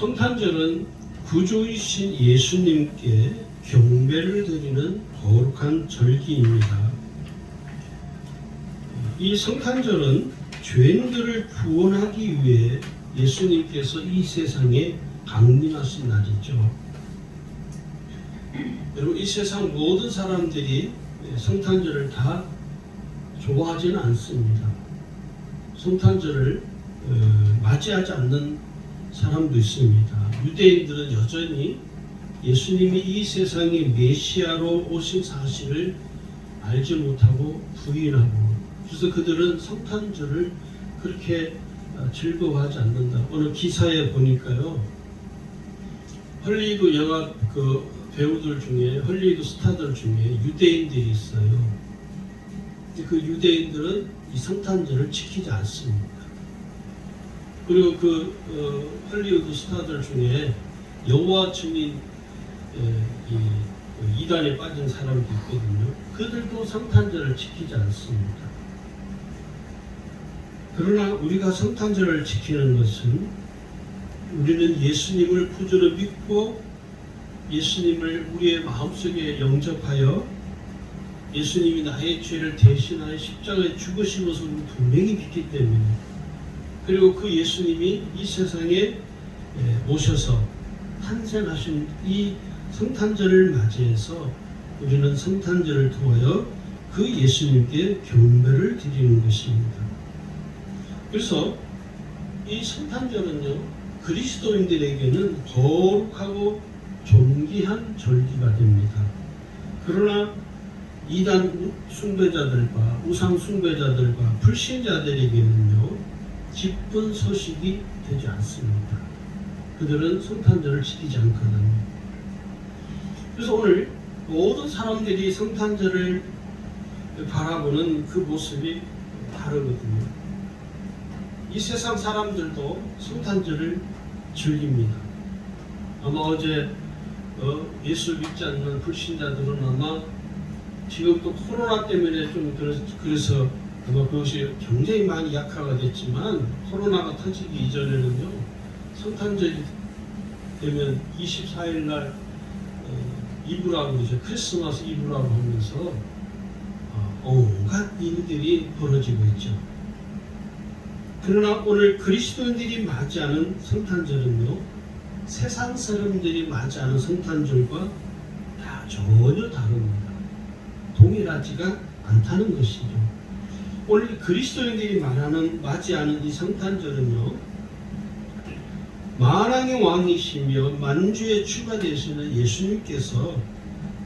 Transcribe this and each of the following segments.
성탄절은 구주이신 예수님께 경배를 드리는 거룩한 절기입니다. 이 성탄절은 죄인들을 구원하기 위해 예수님께서 이 세상에 강림하신 날이죠. 여러분, 이 세상 모든 사람들이 성탄절을 다 좋아하지는 않습니다. 성탄절을 맞이하지 않는 사람도 있습니다. 유대인들은 여전히 예수님이 이 세상에 메시아로 오신 사실을 알지 못하고 부인하고, 그래서 그들은 성탄절을 그렇게 즐거워하지 않는다. 오늘 기사에 보니까요, 헐리우드 영화 배우들 중에, 헐리우드 스타들 중에 유대인들이 있어요. 그 유대인들은 이 성탄절을 지키지 않습니다. 그리고 헐리우드 스타들 중에 여호와 증인 이단에 빠진 사람도 있거든요. 그들도 성탄절을 지키지 않습니다. 그러나 우리가 성탄절을 지키는 것은 우리는 예수님을 구주로 믿고 예수님을 우리의 마음속에 영접하여 예수님이 나의 죄를 대신하여 십자가에 죽으신 것을 분명히 믿기 때문에, 그리고 그 예수님이 이 세상에 오셔서 탄생하신 이 성탄절을 맞이해서 우리는 성탄절을 통하여 그 예수님께 경배를 드리는 것입니다. 그래서 이 성탄절은요, 그리스도인들에게는 거룩하고 존귀한 절기가 됩니다. 그러나 이단 숭배자들과 우상 숭배자들과 불신자들에게는요, 기쁜 소식이 되지 않습니다. 그들은 성탄절을 지키지 않거든요. 그래서 오늘 모든 사람들이 성탄절을 바라보는 그 모습이 다르거든요. 이 세상 사람들도 성탄절을 즐깁니다. 아마 어제 예수 믿지 않는 불신자들은 아마 지금 또 코로나 때문에 좀 그래서 아마 그것이 굉장히 많이 약화가 됐지만, 코로나가 터지기 이전에는요, 성탄절이 되면 24일 날 이브라고 그러죠. 크리스마스 이브라고 하면서 온갖 일들이 벌어지고 있죠. 그러나 오늘 그리스도인들이 맞이하는 성탄절은요, 세상 사람들이 맞이하는 성탄절과 전혀 다릅니다. 동일하지가 않다는 것이죠. 오늘 그리스도인들이 맞이하는 이 성탄절은요, 만왕의 왕이시며 만주의 주가 되시는 예수님께서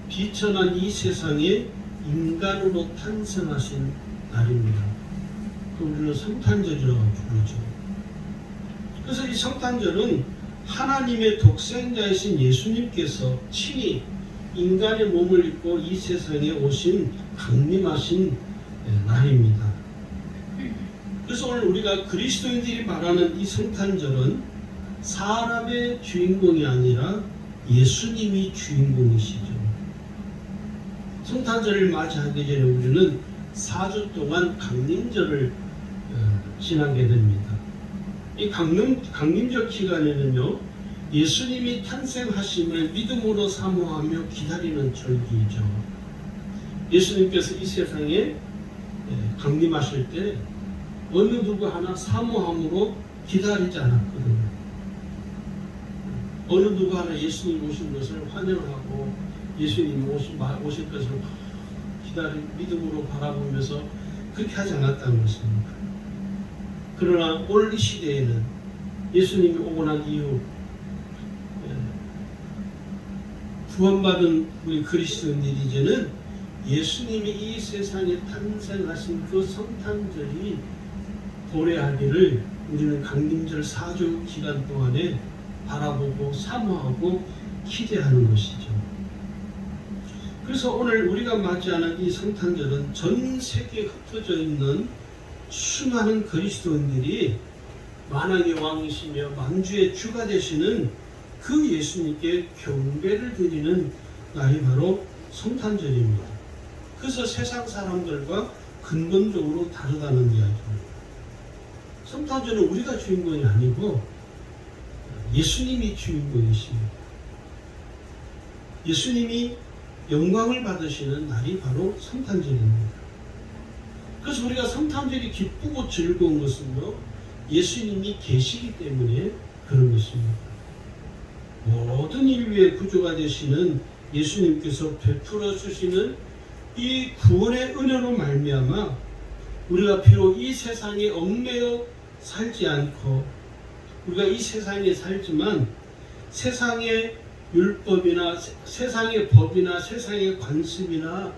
비천한 이 세상에 인간으로 탄생하신 날입니다. 우리는 성탄절이라고 부르죠. 그래서 이 성탄절은 하나님의 독생자이신 예수님께서 친히 인간의 몸을 입고 이 세상에 오신 강림하신 날입니다. 그래서 오늘 우리가 그리스도인들이 말하는 이 성탄절은 사람의 주인공이 아니라 예수님이 주인공이시죠. 성탄절을 맞이하기 전에 우리는 4주 동안 강림절을 지나게 됩니다. 이 강림절 기간에는요, 예수님이 탄생하심을 믿음으로 사모하며 기다리는 절기이죠. 예수님께서 이 세상에 강림하실 때 어느 누구 하나 사모함으로 기다리지 않았거든요. 어느 누구 하나 예수님 오신 것을 환영하고 예수님 오실 것을 믿음으로 바라보면서 그렇게 하지 않았다는 것입니다. 그러나 오늘 이 시대에는 예수님이 오고 난 이후 구원받은 우리 그리스도인들이 이제는 예수님이 이 세상에 탄생하신 그 성탄절이 도래하기를 우리는 강림절 4주 기간 동안에 바라보고 사모하고 기대하는 것이죠. 그래서 오늘 우리가 맞이하는 이 성탄절은 전 세계에 흩어져 있는 수많은 그리스도인들이 만왕의 왕이시며 만주의 주가 되시는 그 예수님께 경배를 드리는 날이 바로 성탄절입니다. 그래서 세상 사람들과 근본적으로 다르다는 이야기입니다. 성탄절은 우리가 주인공이 아니고 예수님이 주인공이십니다. 예수님이 영광을 받으시는 날이 바로 성탄절입니다. 그래서 우리가 성탄절이 기쁘고 즐거운 것은요, 예수님이 계시기 때문에 그런 것입니다. 모든 인류의 구주가 되시는 예수님께서 베풀어 주시는 이 구원의 은혜로 말미암아 우리가 비록 이 세상에 얽매여 살지 않고 우리가 이 세상에 살지만 세상의 율법이나 세상의 법이나 세상의 관습이나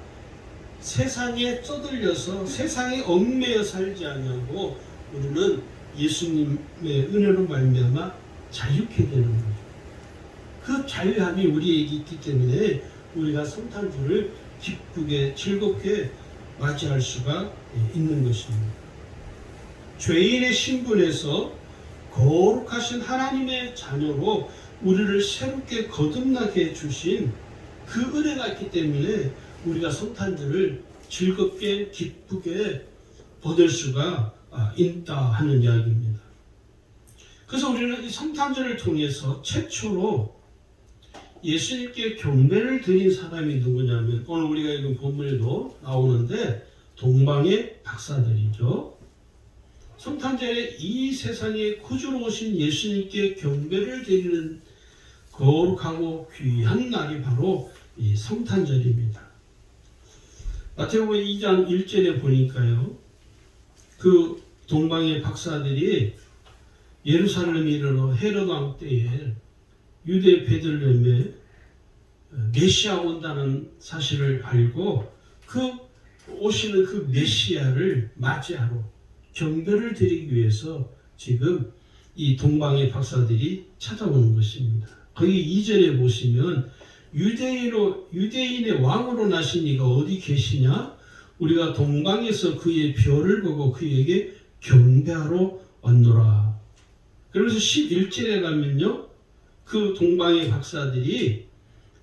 세상에 쩌들려서 세상에 얽매여 살지 아니하고 우리는 예수님의 은혜로 말미암아 자유케 되는 거죠. 그 자유함이 우리에게 있기 때문에 우리가 성탄절을 기쁘게 즐겁게 맞이할 수가 있는 것입니다. 죄인의 신분에서 거룩하신 하나님의 자녀로 우리를 새롭게 거듭나게 해주신 그 은혜가 있기 때문에 우리가 성탄절을 즐겁게 기쁘게 보낼 수가 있다 하는 이야기입니다. 그래서 우리는 이 성탄절을 통해서 최초로 예수님께 경배를 드린 사람이 누구냐면 오늘 우리가 읽은 본문에도 나오는데 동방의 박사들이죠. 성탄절에 이 세상에 구주로 오신 예수님께 경배를 드리는 거룩하고 귀한 날이 바로 이 성탄절입니다. 마태복음 2장 1절에 보니까요, 그 동방의 박사들이 예루살렘에 이르러 헤롯 왕 때에 유대 베들레헴에 메시아 온다는 사실을 알고 그 오시는 그 메시아를 맞이하러 경배를 드리기 위해서 지금 이 동방의 박사들이 찾아오는 것입니다. 거기 2절에 보시면 유대인의 왕으로 나신 이가 어디 계시냐? 우리가 동방에서 그의 별을 보고 그에게 경배하러 왔노라. 그러면서 11절에 가면요, 그 동방의 박사들이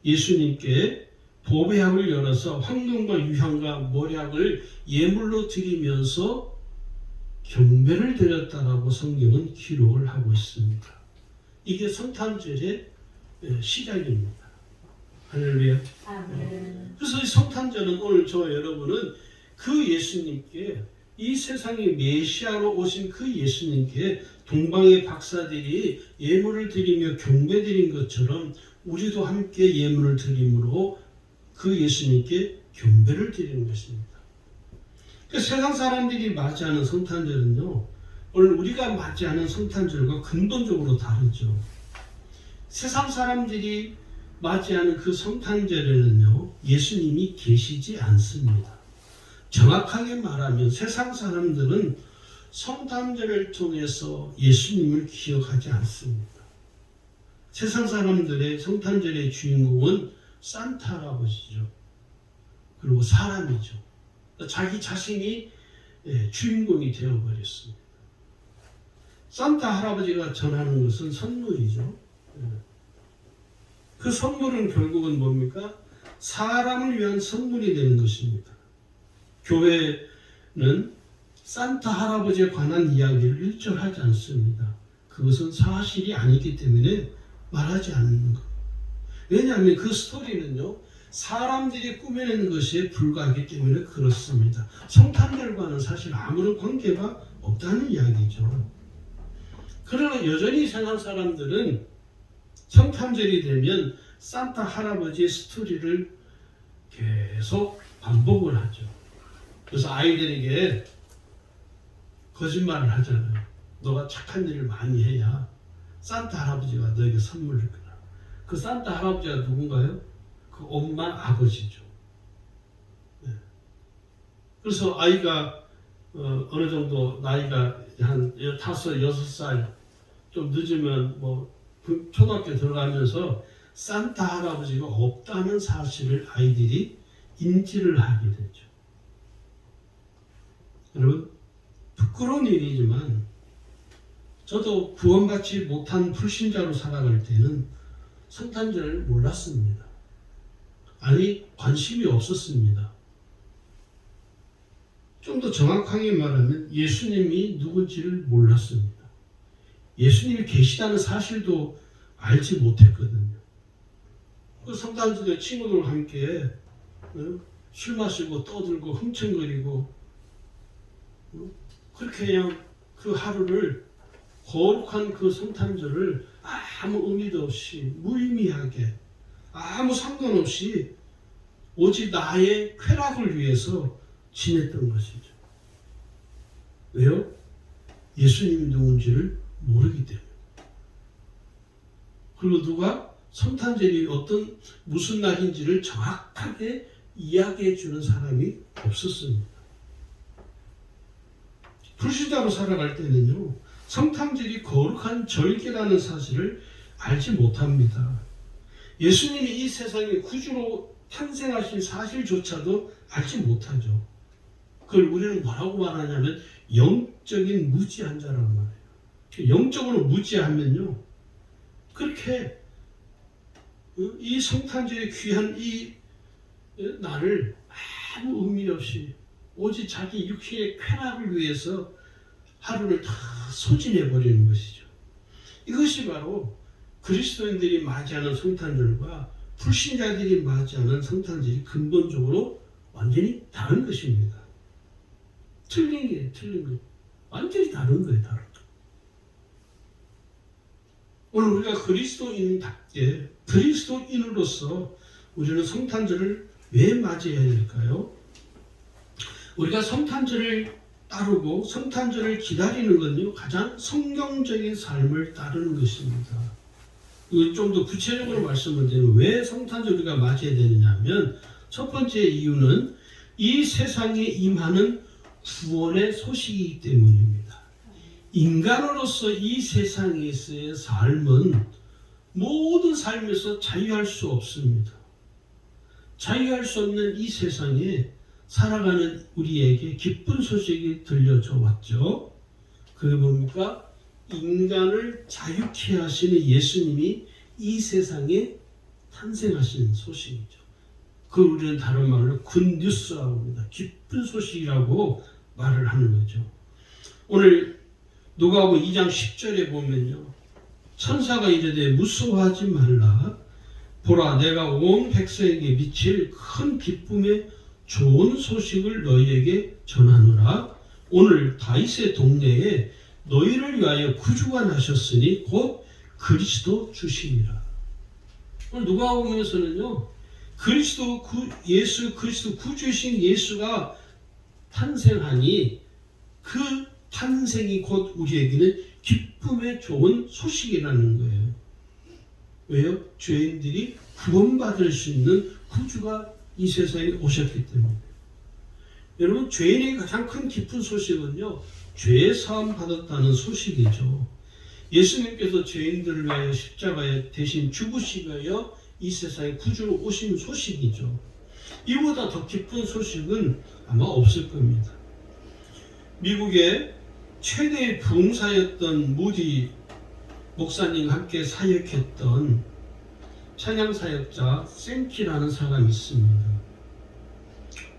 예수님께 보배함을 열어서 황금과 유향과 몰약을 예물로 드리면서 경배를 드렸다라고 성경은 기록을 하고 있습니다. 이게 성탄절의 시작입니다. 할렐루야. 그래서 이 성탄절은 오늘 저와 여러분은 그 예수님께, 이 세상에 메시아로 오신 그 예수님께 동방의 박사들이 예물을 드리며 경배드린 것처럼 우리도 함께 예물을 드림으로 그 예수님께 경배를 드리는 것입니다. 그러니까 세상 사람들이 맞이하는 성탄절은요, 오늘 우리가 맞이하는 성탄절과 근본적으로 다르죠. 세상 사람들이 맞이하는 그 성탄절에는요, 예수님이 계시지 않습니다. 정확하게 말하면 세상 사람들은 성탄절을 통해서 예수님을 기억하지 않습니다. 세상 사람들의 성탄절의 주인공은 산타 할아버지죠. 그리고 사람이죠. 자기 자신이 주인공이 되어버렸습니다. 산타 할아버지가 전하는 것은 선물이죠. 그 선물은 결국은 뭡니까? 사람을 위한 선물이 되는 것입니다. 교회는 산타 할아버지에 관한 이야기를 일절하지 않습니다. 그것은 사실이 아니기 때문에 말하지 않는 것. 왜냐하면 그 스토리는요, 사람들이 꾸며내는 것에 불과하기 때문에 그렇습니다. 성탄절과는 사실 아무런 관계가 없다는 이야기죠. 그러나 여전히 세상 사람들은 성탄절이 되면 산타 할아버지의 스토리를 계속 반복을 하죠. 그래서 아이들에게 거짓말을 하잖아요. 너가 착한 일을 많이 해야 산타 할아버지가 너에게 선물을 주라. 그 산타 할아버지가 누군가요? 그 엄마 아버지죠. 네. 그래서 아이가 어느 정도 나이가 한 5, 6살 좀 늦으면 뭐 초등학교 들어가면서 산타 할아버지가 없다는 사실을 아이들이 인지를 하게 되죠. 여러분, 부끄러운 일이지만 저도 구원받지 못한 불신자로 살아갈 때는 성탄절을 몰랐습니다. 아니, 관심이 없었습니다. 좀 더 정확하게 말하면 예수님이 누군지를 몰랐습니다. 예수님이 계시다는 사실도 알지 못했거든요. 그 성탄절에 친구들과 함께 술 마시고 떠들고 흥청거리고 그렇게 그냥 그 하루를 거룩한 그 성탄절을 아무 의미도 없이 무의미하게 아무 상관없이 오직 나의 쾌락을 위해서 지냈던 것이죠. 왜요? 예수님이 누군지를 모르기 때문에. 그리고 누가 성탄절이 무슨 날인지를 정확하게 이야기해 주는 사람이 없었습니다. 불신자로 살아갈 때는요, 성탄절이 거룩한 절기라는 사실을 알지 못합니다. 예수님이 이 세상에 구주로 탄생하신 사실조차도 알지 못하죠. 그걸 우리는 뭐라고 말하냐면 영적인 무지한 자라는 말이에요. 영적으로 무지하면요, 그렇게 이 성탄절의 귀한 이 날을 아무 의미 없이 오직 자기 육신의 쾌락을 위해서 하루를 다 소진해 버리는 것이죠. 이것이 바로 그리스도인들이 맞이하는 성탄절과 불신자들이 맞이하는 성탄절이 근본적으로 완전히 다른 것입니다. 틀린 게 완전히 다른 거예요. 다른 거. 오늘 우리가 그리스도인답게 그리스도인으로서 우리는 성탄절을 왜 맞이해야 될까요? 우리가 성탄절을 따르고 성탄절을 기다리는 건요, 가장 성경적인 삶을 따르는 것입니다. 좀 더 구체적으로 말씀을 드리면 왜 성탄절 우리가 맞이해야 되느냐 하면 첫 번째 이유는 이 세상에 임하는 구원의 소식이기 때문입니다. 인간으로서 이 세상에서의 삶은 모든 삶에서 자유할 수 없습니다. 자유할 수 없는 이 세상에 살아가는 우리에게 기쁜 소식이 들려져 왔죠. 그게 뭡니까? 인간을 자유케 하시는 예수님이 이 세상에 탄생하신 소식이죠. 그걸 우리는 다른 말로 굿뉴스라고 합니다. 기쁜 소식이라고 말을 하는 거죠. 오늘 누가복음 2장 10절에 보면요, 천사가 이르되 무서워하지 말라. 보라, 내가 온 백성에게 미칠 큰 기쁨의 좋은 소식을 너희에게 전하노라. 오늘 다윗의 동네에 너희를 위하여 구주가 나셨으니 곧 그리스도 주시니라. 오늘 누가복음에서는요, 그리스도 구주이신 예수가 탄생하니 그 탄생이 곧 우리에게는 기쁨의 좋은 소식이라는 거예요. 왜요? 죄인들이 구원받을 수 있는 구주가 이 세상에 오셨기 때문에. 여러분, 죄인의 가장 큰 기쁜 소식은요, 죄 사함 받았다는 소식이죠. 예수님께서 죄인들을 위하여 십자가에 대신 죽으시며 이 세상에 구주로 오신 소식이죠. 이보다 더 기쁜 소식은 아마 없을 겁니다. 미국의 최대의 부흥사였던 무디 목사님과 함께 사역했던 찬양 사역자 생키라는 사람이 있습니다.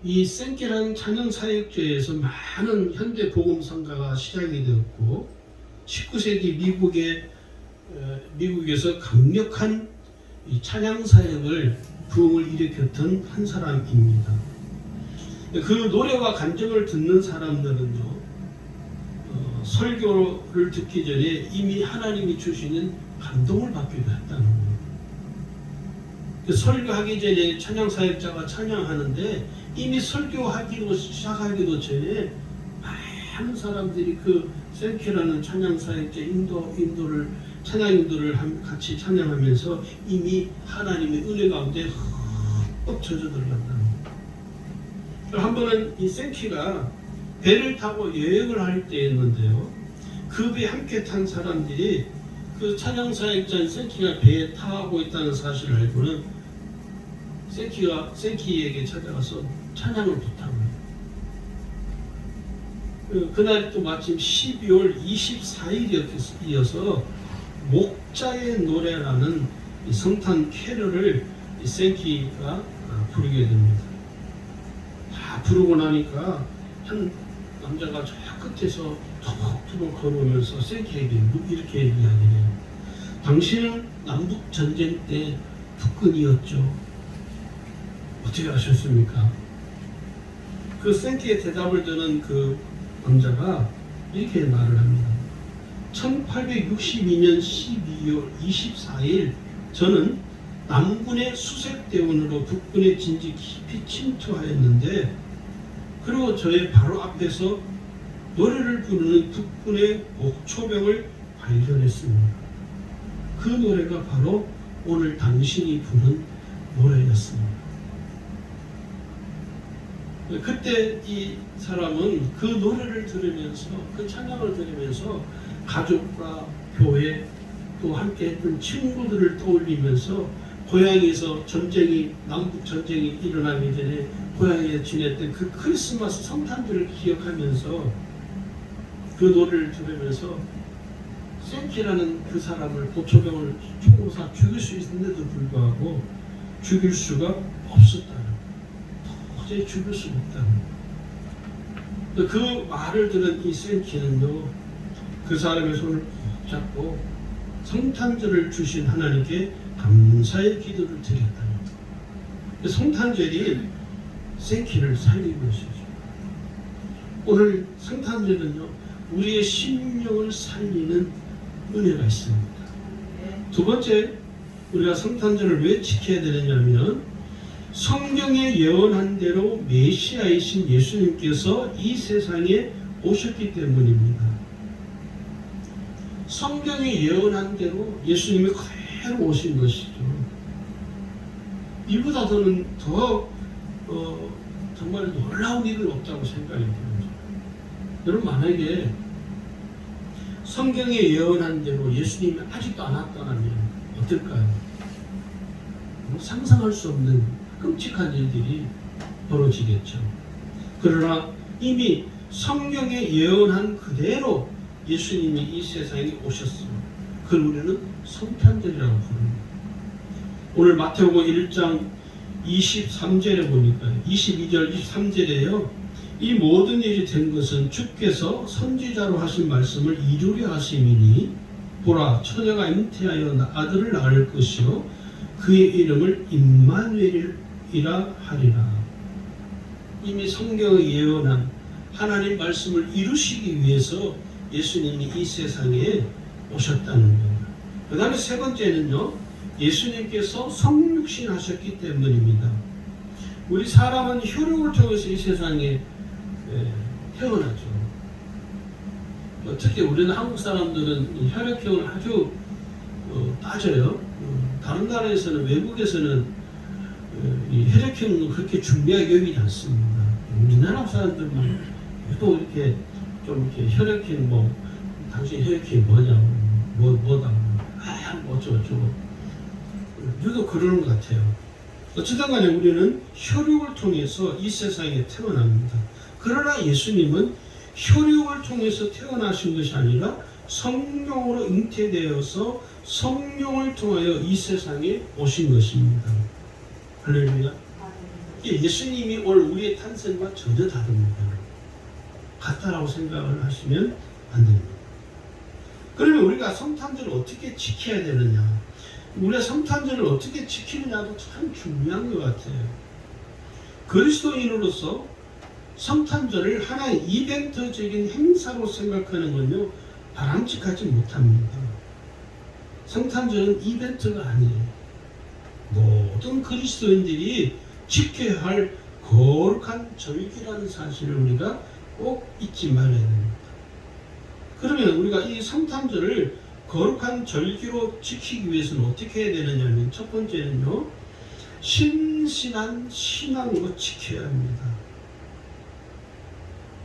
이 생키라는 찬양 사역자에서 많은 현대 복음 성가가 시작이 되었고 19세기 미국에서 강력한 이 찬양 사역을 부흥을 일으켰던 한 사람입니다. 그 노래와 감정을 듣는 사람들은요, 설교를 듣기 전에 이미 하나님이 주시는 감동을 받기도 했다는 거예요. 설교하기 전에 찬양 사역자가 찬양하는데 이미 설교하기로 시작하기도 전에 많은 사람들이 그 생키라는 찬양 사역자 찬양 인도를 같이 찬양하면서 이미 하나님의 은혜 가운데 흠뻑 젖어 들어간다는 거예요. 한 번은 이 생키가 배를 타고 여행을 할 때였는데요, 그 배에 함께 탄 사람들이 그 찬양 사역자인 생키가 배에 타고 있다는 사실을 알고는 생키에게 찾아가서 찬양을 부탁을 해요. 그날이 또 마침 12월 24일이어서 목자의 노래라는 성탄 캐럴을 생키가 부르게 됩니다. 다 부르고 나니까 한 남자가 저 끝에서 톡톡 걸어오면서 생키에게 이렇게 이야기해요. 당신은 남북 전쟁 때 북군이었죠. 어떻게 아셨습니까? 그 생키의 대답을 듣는 그 남자가 이렇게 말을 합니다. 1862년 12월 24일 저는 남군의 수색대원으로 북군의 진지 깊이 침투하였는데, 그리고 저의 바로 앞에서 노래를 부르는 북군의 옥초병을 발견했습니다. 그 노래가 바로 오늘 당신이 부른 노래였습니다. 그때 이 사람은 그 노래를 들으면서, 그 찬양을 들으면서 가족과 교회 또 함께 했던 친구들을 떠올리면서 고향에서 전쟁이, 남북 전쟁이 일어나기 전에 고향에 지냈던 그 크리스마스 성탄절을 기억하면서 그 노래를 들으면서 생키라는 그 사람을 보초병을 총으로 쏴 죽일 수 있는데도 불구하고 죽일 수가 없었다는, 도저히 죽일 수가 없다는 그 말을 들은 이 생키는요, 그 사람의 손을 꼭 잡고 성탄절을 주신 하나님께 감사의 기도를 드렸다는, 성탄절이 생키를 살리고 있어요. 오늘 성탄절은요, 우리의 심령을 살리는 은혜가 있습니다. 두 번째, 우리가 성탄절을 왜 지켜야 되느냐면 성경에 예언한 대로 메시아이신 예수님께서 이 세상에 오셨기 때문입니다. 성경에 예언한 대로 예수님이 그대로 오신 것이죠. 이보다 더 정말 놀라운 일은 없다고 생각이 듭니다. 여러분, 만약에 성경에 예언한 대로 예수님이 아직도 안 왔다면 어떨까요? 상상할 수 없는 끔찍한 일들이 벌어지겠죠. 그러나 이미 성경에 예언한 그대로 예수님이 이 세상에 오셨어요. 그걸 우리는 성탄절이라고 부릅니다. 오늘 마태복음 1장 23절에 보니까 22절 23절에요. 이 모든 일이 된 것은 주께서 선지자로 하신 말씀을 이루려 하심이니 보라, 처녀가 잉태하여 아들을 낳을 것이요 그의 이름을 임마누엘이라 하리라. 이미 성경에 예언한 하나님 말씀을 이루시기 위해서 예수님이 이 세상에 오셨다는 거예요. 그 다음에 세 번째는요, 예수님께서 성육신 하셨기 때문입니다. 우리 사람은 혈육을 통해서 이 세상에 태어나죠. 특히 우리는 한국 사람들은 혈액형을 아주 따져요. 다른 나라에서는, 외국에서는 이 혈액형은 그렇게 중요하게 여기지 않습니다. 우리나라 사람들만 또 이렇게 좀 이렇게 혈액형 당신 혈액형이 뭐냐고, 뭐다, 뭐 어쩌고 유독 그러는 것 같아요. 어쨌든 간에 우리는 혈육을 통해서 이 세상에 태어납니다. 그러나 예수님은 혈육을 통해서 태어나신 것이 아니라 성령으로 잉태되어서 성령을 통하여 이 세상에 오신 것입니다. 할렐루야. 예수님이 올 우리의 탄생과 전혀 다릅니다. 같다라고 생각을 하시면 안 됩니다. 그러면 우리가 성탄절을 어떻게 지켜야 되느냐? 우리가 성탄절을 어떻게 지키느냐도 참 중요한 것 같아요. 그리스도인으로서 성탄절을 하나의 이벤트적인 행사로 생각하는 건요, 바람직하지 못합니다. 성탄절은 이벤트가 아니에요. 모든 그리스도인들이 지켜야 할 거룩한 절기라는 사실을 우리가 꼭 잊지 말아야 됩니다. 그러면 우리가 이 성탄절을 거룩한 절기로 지키기 위해서는 어떻게 해야 되느냐면, 첫 번째는요, 신실한 신앙으로 지켜야 합니다.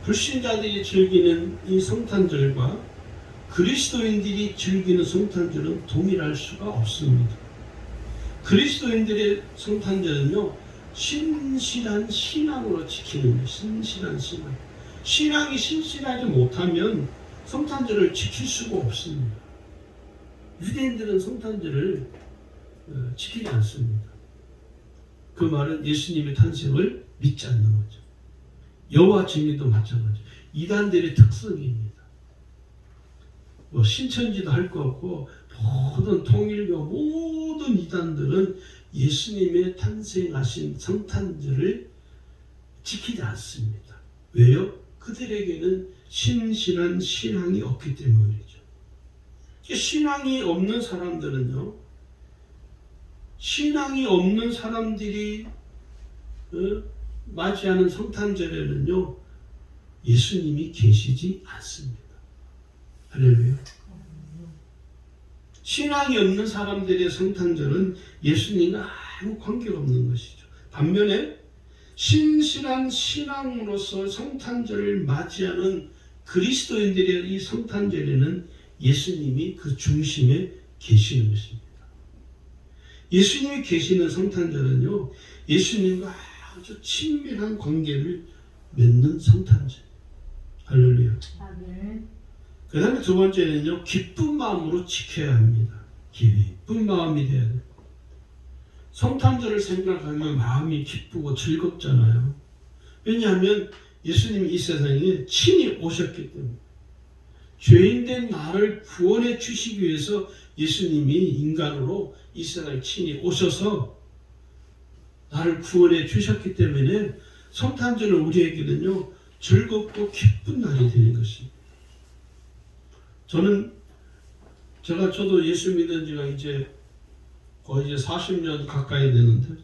불신자들이 즐기는 이 성탄절과 그리스도인들이 즐기는 성탄절은 동일할 수가 없습니다. 그리스도인들의 성탄절은요, 신실한 신앙으로 지키는 거예요. 신실한 신앙. 신앙이 신실하지 못하면 성탄절을 지킬 수가 없습니다. 유대인들은 성탄절을 지키지 않습니다. 그 말은 예수님의 탄생을 믿지 않는 거죠. 여호와 증인도 마찬가지죠. 이단들의 특성입니다. 신천지도 할 거 없고 모든 통일교 모든 이단들은 예수님의 탄생하신 성탄절을 지키지 않습니다. 왜요? 그들에게는 신실한 신앙이 없기 때문이죠. 신앙이 없는 사람들은요, 신앙이 없는 사람들이 맞이하는 성탄절에는요, 예수님이 계시지 않습니다. 할렐루야. 신앙이 없는 사람들의 성탄절은 예수님과 아무 관계가 없는 것이죠. 반면에 신실한 신앙으로서 성탄절을 맞이하는 그리스도인들의 이 성탄절에는 예수님이 그 중심에 계시는 것입니다. 예수님이 계시는 성탄절은요, 예수님과 아주 친밀한 관계를 맺는 성탄절. 할렐루야. 그 다음에 두 번째는요, 기쁜 마음으로 지켜야 합니다. 기쁜 마음이 돼야 돼요. 성탄절을 생각하면 마음이 기쁘고 즐겁잖아요. 왜냐하면 예수님이 이 세상에 친히 오셨기 때문에, 죄인된 나를 구원해 주시기 위해서 예수님이 인간으로 이 세상에 친히 오셔서 나를 구원해 주셨기 때문에 성탄절은 우리에게는요, 즐겁고 기쁜 날이 되는 것입니다. 저도 예수 믿은 지가 이제 거의 이제 40년 가까이 되는데,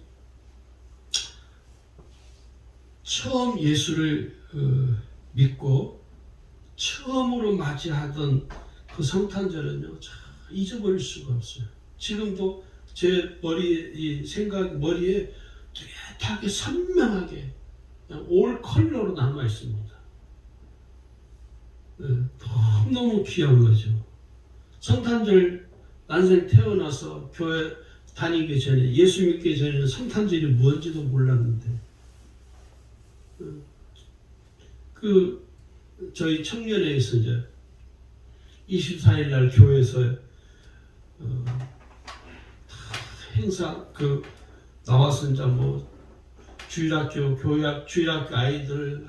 처음 예수를 믿고 처음으로 맞이하던 그 성탄절은요, 참 잊어버릴 수가 없어요. 지금도 제 머리에 뚜렷하게 선명하게 그냥 올 컬러로 남아 있습니다. 너무 귀한 거죠. 성탄절, 난생 태어나서 교회 다니기 전에, 예수 믿기 전에는 성탄절이 뭔지도 몰랐는데, 저희 청년회에서 이제 24일 날 교회에서 행사 나와서 이제 주일학교, 주일학교 아이들,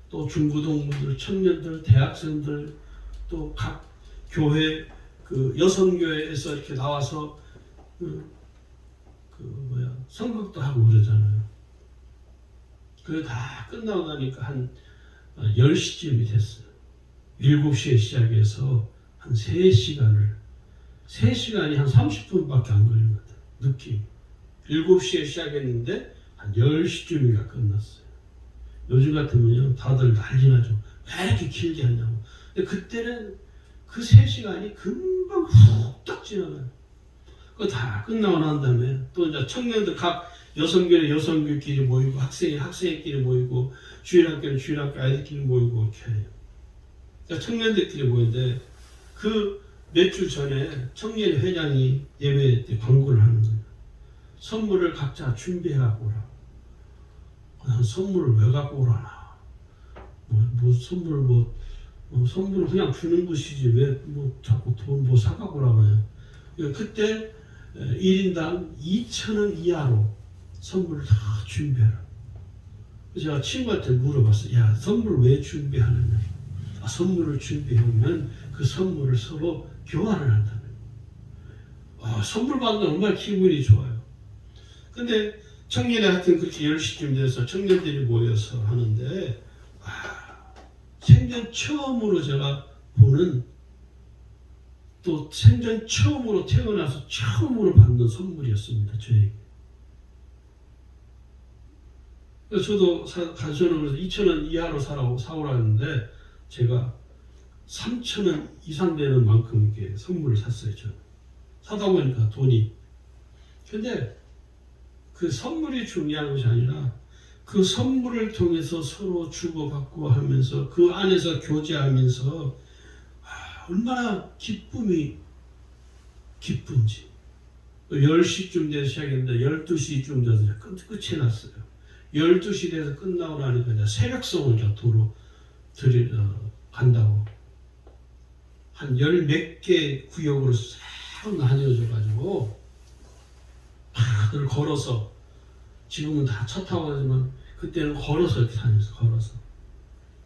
또 중고등부들, 청년들, 대학생들, 또 각 교회 여성교회에서 이렇게 나와서 성극도 하고 그러잖아요. 그게 다 끝나고 나니까 한 10시쯤이 됐어요. 7시에 시작해서 한 3시간이 한 30분밖에 안 걸린 것 같아요. 느낌. 7시에 시작했는데 한 10시쯤이가 끝났어요. 요즘 같으면요, 다들 난리 나죠. 왜 이렇게 길게 하냐고. 근데 그때는 그 3시간이 금방 훅딱 지나가요. 그거 다 끝나고 난 다음에 또 이제 청년들 각 여성교회끼리 모이고, 학생회끼리 모이고, 주일학교는 주일학교 아이들끼리 모이고 이렇게 해요. 그러니까 청년들끼리 모이는데, 그 몇 주 전에 청년 회장이 예배 때 광고를 하는 거예요. 선물을 각자 준비해갖고 오라. 그냥 선물을 왜 갖고 오라나. 선물을 그냥 주는 것이지 왜 자꾸 돈 사갖고 오라고 해요. 그때 1인당 2,000원 이하로 선물을 다 준비해라. 제가 친구한테 물어봤어요. 야, 선물 왜 준비하느냐. 선물을 준비해오면 그 선물을 서로 교환을 한다는 거예요. 선물 받는 얼마나 기분이 좋아요. 근데 청년회 하여튼 그렇게 10시쯤 돼서 청년들이 모여서 하는데, 생전 처음으로 제가 보는, 또 생전 처음으로 태어나서 처음으로 받는 선물이었습니다. 저에게. 저도 간선으로 2,000원 이하로 사오라 했는데, 제가 3,000원 이상 되는 만큼 이렇게 선물을 샀어요. 저는. 사다 보니까 돈이. 근데 그 선물이 중요한 것이 아니라, 그 선물을 통해서 서로 주고받고 하면서 그 안에서 교제하면서 얼마나 기쁜지. 10시쯤 돼서 시작했는데 12시쯤 돼서 끝이 났어요. 12시 돼서 끝나고 나니까 이제 새벽송을 도로 간다고. 한 10몇 개 구역으로 싹 나뉘어져가지고 다들 걸어서, 지금은 다 차 타고 가지만 그때는 걸어서 이렇게 다녔어요. 걸어서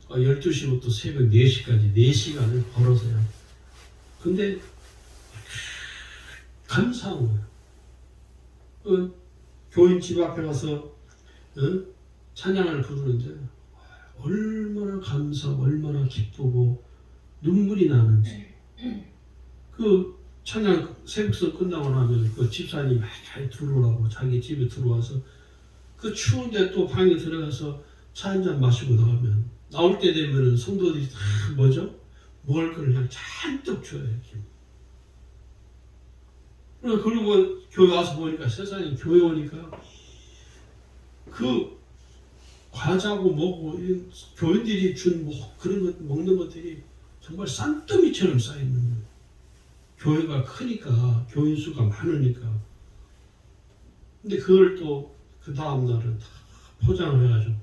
12시부터 새벽 4시까지 4시간을 걸어서요. 근데 감사한 거예요. 교인 집 앞에 가서 찬양을 부르는데 얼마나 감사하고 얼마나 기쁘고 눈물이 나는지. 그 찬양 새벽서 끝나고 나면 그 집사님이 잘 들어오라고 자기 집에 들어와서 그 추운데 또 방에 들어가서 차 한잔 마시고 나오면 나올 때 되면은 성도들이 다 뭐죠? 먹을 걸 그냥 잔뜩 줘요. 이렇게. 그리고 교회 와서 보니까 세상에 교회 오니까 그 과자고 뭐고 교인들이 준 뭐 그런 것 먹는 것들이 정말 싼더미처럼 쌓여있는 거예요. 교회가 크니까 교인 수가 많으니까. 근데 그걸 또 그 다음 날은 다 포장을 해가지고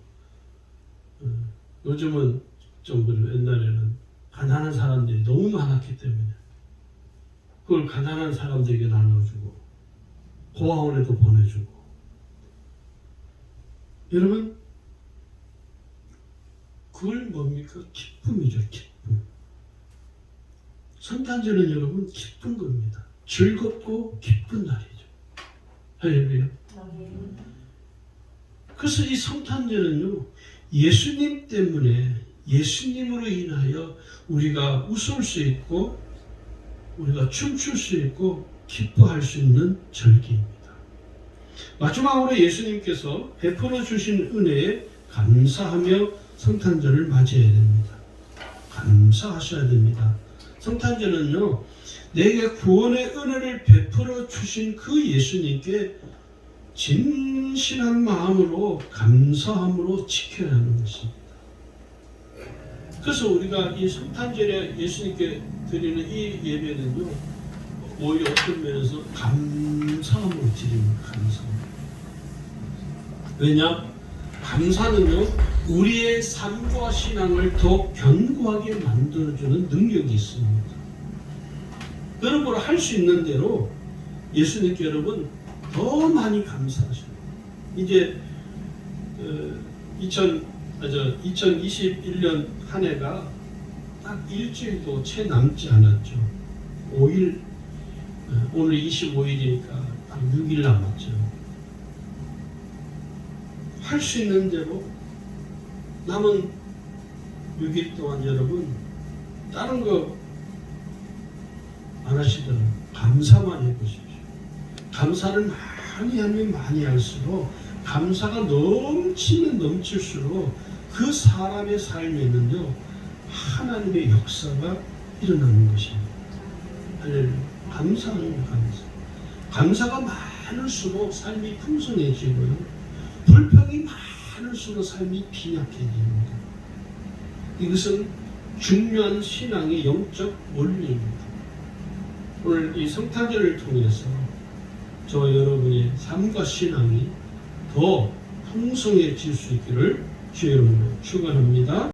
요즘은 좀 그래요. 옛날에는 가난한 사람들이 너무 많았기 때문에 그걸 가난한 사람들에게 나눠주고 고아원에도 보내주고. 여러분 그걸 뭡니까? 기쁨이죠. 기쁨. 성탄절은 여러분 기쁜 겁니다. 즐겁고 기쁜 날이죠. 할렐루야. 그래서 이 성탄절은요, 예수님 때문에, 예수님으로 인하여 우리가 웃을 수 있고 우리가 춤출 수 있고 기뻐할 수 있는 절기입니다. 마지막으로 예수님께서 베풀어 주신 은혜에 감사하며 성탄절을 맞이해야 됩니다. 감사하셔야 됩니다. 성탄절은요, 내게 구원의 은혜를 베풀어 주신 그 예수님께 진실한 마음으로 감사함으로 지켜야 하는 것입니다. 그래서 우리가 이 성탄절에 예수님께 드리는 이 예배는요, 오히려 어떤 면에서 감사함으로 드립니다. 감사함. 왜냐? 감사는요, 우리의 삶과 신앙을 더 견고하게 만들어주는 능력이 있습니다. 여러분 할 수 있는 대로 예수님께 여러분 더 많이 감사하셔요. 이제 2021년 한 해가 딱 일주일도 채 남지 않았죠. 5일, 오늘 25일이니까 딱 6일 남았죠. 할 수 있는 대로 남은 6일 동안 여러분 다른 거 안 하시더라도 감사만 해보십시오. 감사를 많이 하면 많이 할수록 감사가 넘치면 넘칠수록 그 사람의 삶에는요 하나님의 역사가 일어나는 것입니다. 할렐루야. 감사하는 감사. 감사가 많을수록 삶이 풍성해지고요. 불평이 많을수록 삶이 빈약해집니다. 이것은 중요한 신앙의 영적 원리입니다. 오늘 이 성탄절을 통해서 저 여러분의 삶과 신앙이 더 풍성해질 수 있기를 주의 이름으로 축원합니다.